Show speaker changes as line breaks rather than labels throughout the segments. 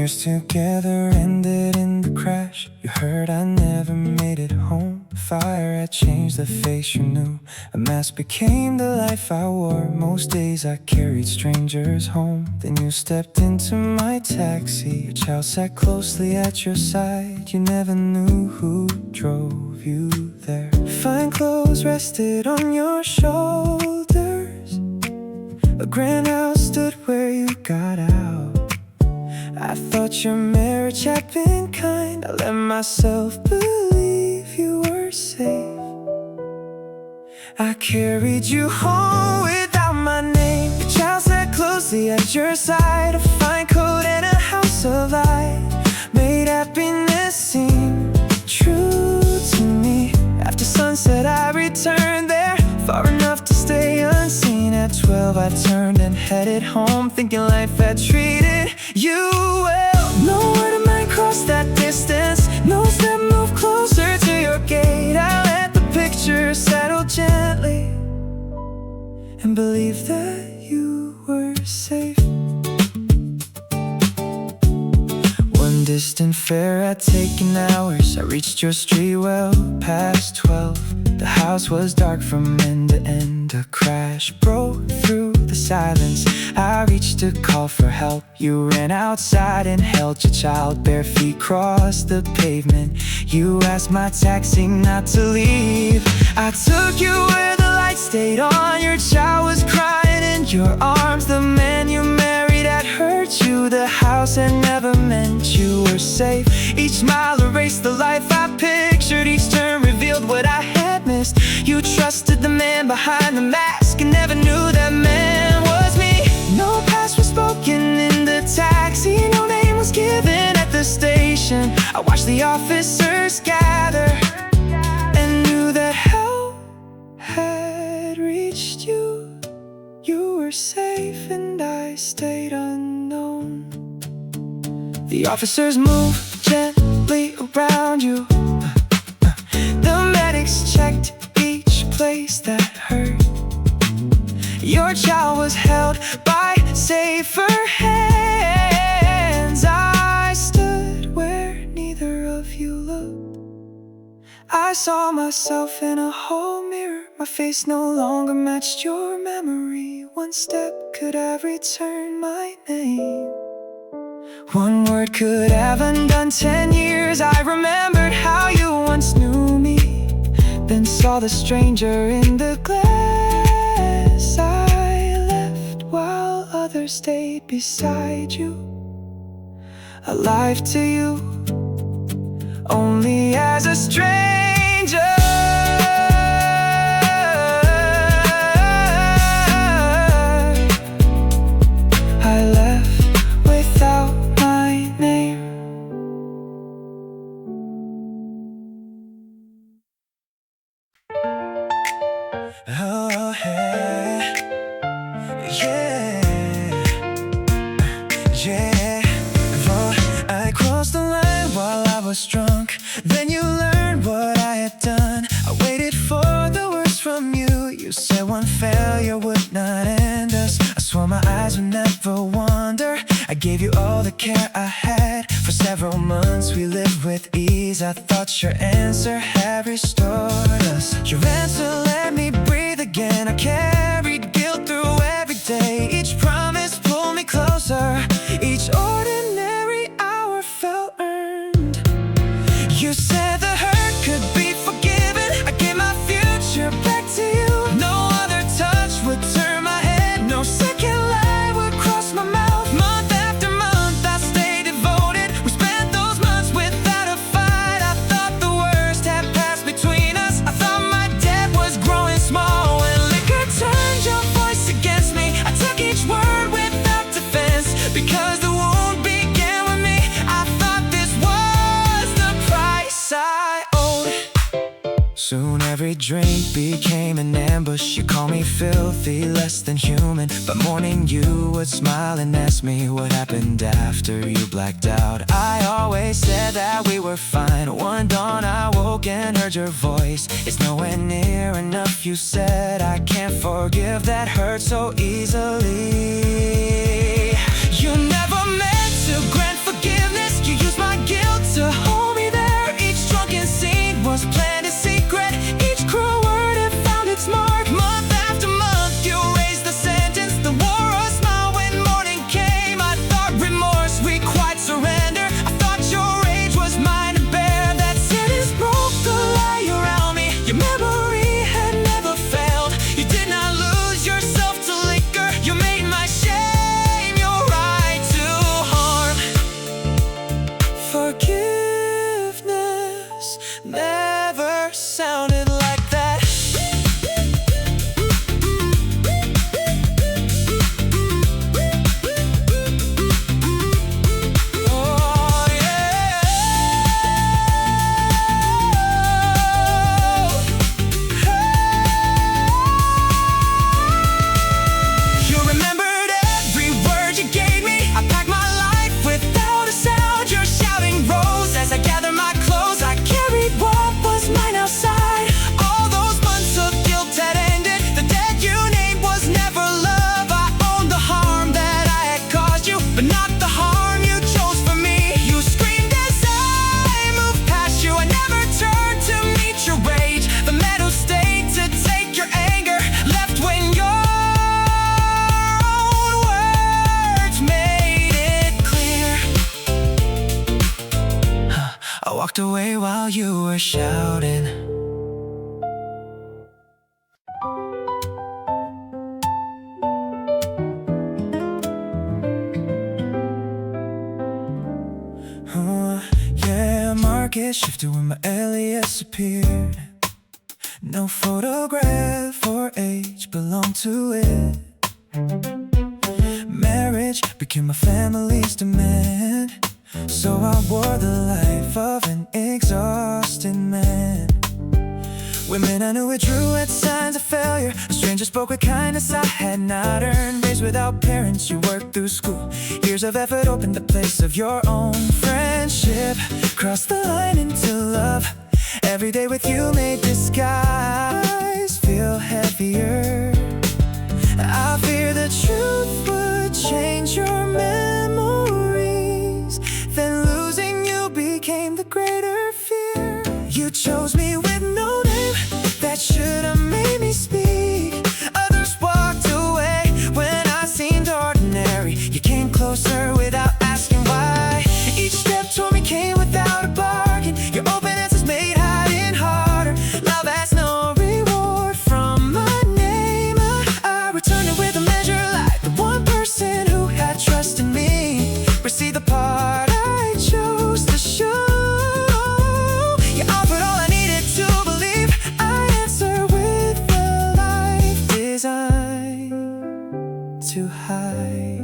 years together ended in the crash. You heard I never made it home. Fire had changed the face you knew. A mask became the life I wore. Most days I carried strangers home. Then you stepped into my taxi. Your child sat closely at your side. You never knew who drove you there. Fine clothes rested on your shoulders. A grand house stood where you got out. I thought your marriage had been kind. I let myself believe you were safe. I carried you home without my name. Your child sat closely at your side. A fine coat and a house of light made happiness seem true to me. After sunset I returned there, far enough to stay unseen. At 12 I turned and headed home, thinking life had treated you well. No word of mine crossed that distance. No step moved closer to your gate. I let the picture settle gently and believed that you were safe. One distant fare had taken hours. I reached your street well past 12. The house was dark from end to end. A crash broke through the silence. I reached to call for help. You ran outside and held your child. Bare feet crossed the pavement. You asked my taxi not to leave. I took you where the light stayed on. Your child was crying in your arms. The man you married had hurt you. The house had never meant you were safe. Each smile erased the life I pictured. Each turn revealed what I had missed. You trusted the man behind the mask and never knew that man was me. No past was spoken in the taxi. No name was given at the station. I watched the officers gather and knew that help had reached you. You were safe and I stayed unknown. The officers moved gently around you. The medics checked each place that hurt. Your child was held by safer hands. I stood where neither of you looked. I saw myself in a whole mirror. My face no longer matched your memory. One step could have returned my name. One word could have undone 10 years. I remembered how you once knew me, then saw the stranger in the glass. I left while others stayed beside you, alive to you only as a stranger. I left without my name. Oh, hey. Yeah. Yeah. For I crossed the line while I was drunk. Then you learned what I had done. I waited for the worst from you. You said one failure would not end us. I swore my eyes would never wander. I gave you all the care I had. For several months we lived with ease. I thought your answer had restored us. Your answer let me breathe again. I carried guilt through every day. Each promise pulled me closer. Each ordinary hour felt earned. You said the hurt could be forgiven. I gave my future back to you. No other touch would turn my head. No second lie would cross my mouth. Month after month I stayed devoted. We spent those months without a fight. I thought the worst had passed between us. I thought my debt was growing small. When liquor turned your voice against me, I took each word without defense. Because the wound began with me, I thought this was the price I owed. Soon every drink became an ambush. You called me filthy, less than human. But morning you would smile and ask me what happened after you blacked out. I always said that we were fine. One dawn I woke and heard your voice. It's nowhere near enough, you said. I can't forgive that hurt so easily. You never meant to grant forgiveness. to hold me there. Each drunken scene was planned in secret. Each cruel word had found its mark. Month after month you raised the sentence, the war a smile when morning came. I thought remorse required surrender. I thought your rage was mine to bear. That sentence broke the lie around me. Your memory had never failed. You did not lose yourself to liquor. You made my shame your right to harm. Forgiveness never sounded like that. Oh yeah. You remembered every word you gave me. I packed my life without a sound. Your shouting rose as I gathered my clothes. I carried what was mine outside. All those months of guilt had ended. The dead you named was never love. I owned the harm that I had caused you, but not the harm you chose for me. You screamed as I moved past you. I never turned to meet your rage. The man who stayed to take your anger left when your own words made it clear. I walked away while you were shouting. Yeah, market shifted when my alias appeared. No photograph or age belonged to it. Marriage became my family's demand, so I wore the life of an exhausted man. Women I knew withdrew at signs of failure. A stranger spoke with kindness I had not earned. Raised without parents, you worked through school. Years of effort opened the place of your own. Friendship crossed the line into love. Every day with you made disguise feel heavier. I fear the truth would change your memories. Then losing you became the greater fear. You chose me with no name. That should have made me speak. Others walked away when I seemed ordinary. You came closer without asking why. Each step toward me came without a bargain. Your open answers made hiding harder. Love has no reward from my name. I returned it with a measure like the one person who had trusted me. Received the part I chose to show. You offered all I needed to believe. I answer with the life designed to hide.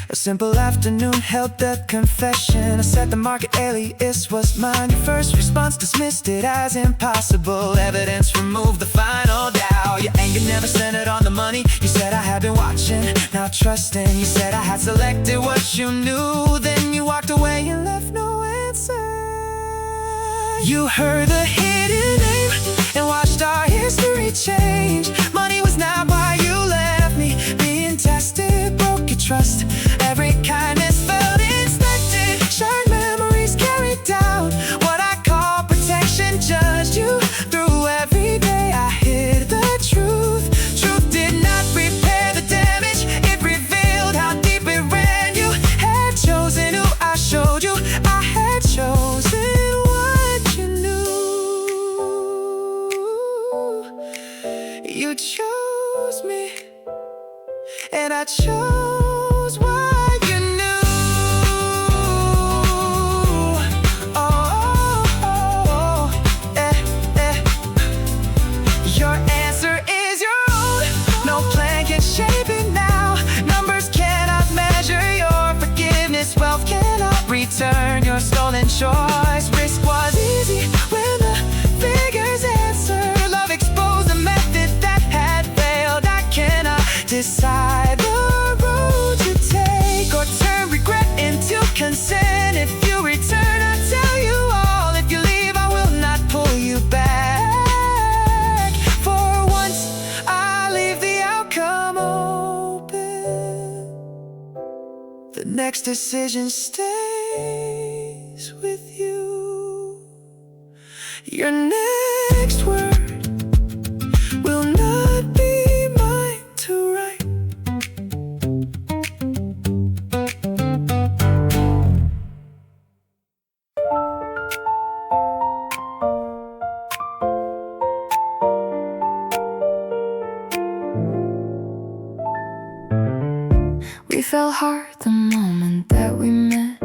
A simple afternoon held that confession. I said the market alias was mine. Your first response dismissed it as impossible. Evidence removed the final doubt. Your anger never centered on the money. You said I had been watching, not trusting. You said I had selected what you knew. Then you walked away and left no answer. You heard the hidden name and watched our history change. Money was not why you left me. Being tested broke your trust. Every kindness felt inspected. Shared memories carried down. What I call protection judged you. Through every day I hid the truth. Truth did not repair the damage. It revealed how deep it ran. You had chosen who I showed you. I had chosen what you knew. You chose me, and I chose what you knew. Your answer is your own. No plan can shape it now. Numbers cannot measure your forgiveness. Wealth cannot return your stolen choice. Risk was easy when the figures answered. Love exposed the method that had failed. I cannot decide the road to take or turn regret into consent. If you return, I tell you all. If you leave, I will not pull you back. For once, I leave the outcome open. The next decision stays Your next word will not be mine to write. We fell hard the moment that we met.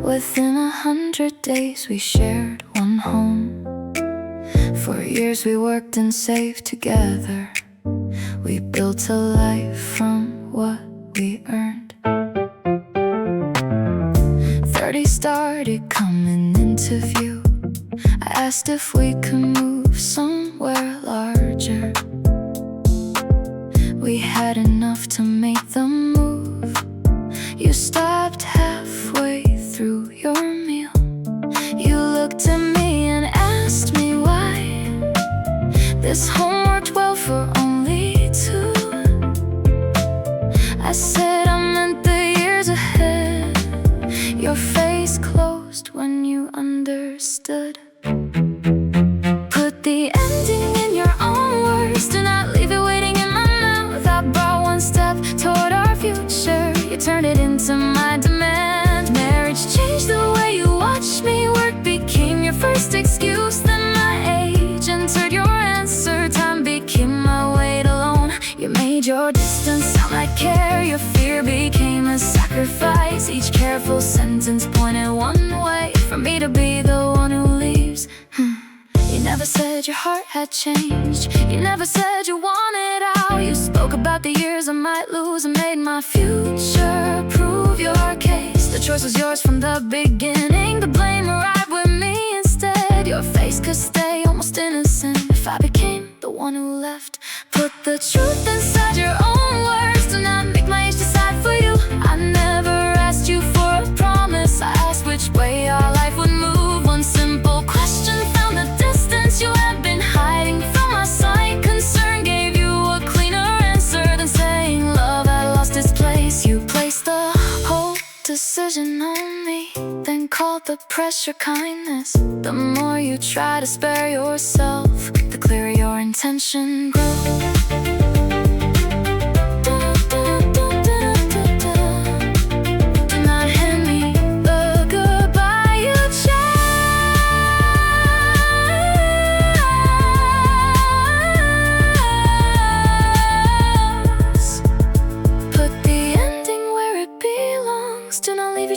Within 100 days we shared one home. For years we worked and saved together. We built a life from what we earned. 30 started coming into view. I asked if we could move somewhere larger. We had enough to make the move. You stopped halfway through your meal. You looked at me and asked me why this home worked well for only two. I said I meant the years ahead. Your face closed when you understood. Put the ending in your own words. Do not leave it waiting in my mouth. I brought one step toward our future. You turned it into my demand. Marriage changed the way you watched me work. Became your first excuse. Then my age entered your answer. Time became my weight alone. You made your distance sound like care. Your fear became a sacrifice. Each careful sentence pointed one way, for me to be the one who leaves. You never said your heart had changed. You never said you wanted out. You spoke about the years I might lose and made my future prove your case. The choice was yours from the beginning. The blame arrived with me instead. Your face could stay almost innocent if I became the one who left. Put the truth inside your own words. Do not make my age decide for you. I never asked you for a promise. I asked which way our life would move. One simple question found the distance you had been hiding from my sight. Concern gave you a cleaner answer than saying love had lost its place. You placed the whole decision on me, then called the pressure kindness. The more you try to spare yourself, the clearer your intention grows.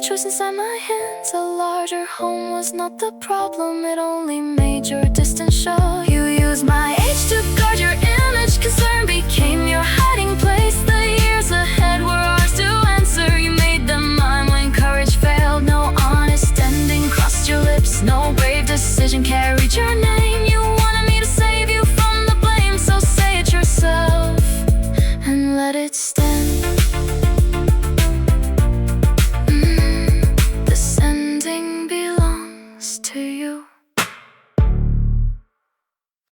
Choice inside my hands. A larger home was not the problem. It only made your distance show. You used my age to guard your image. Concern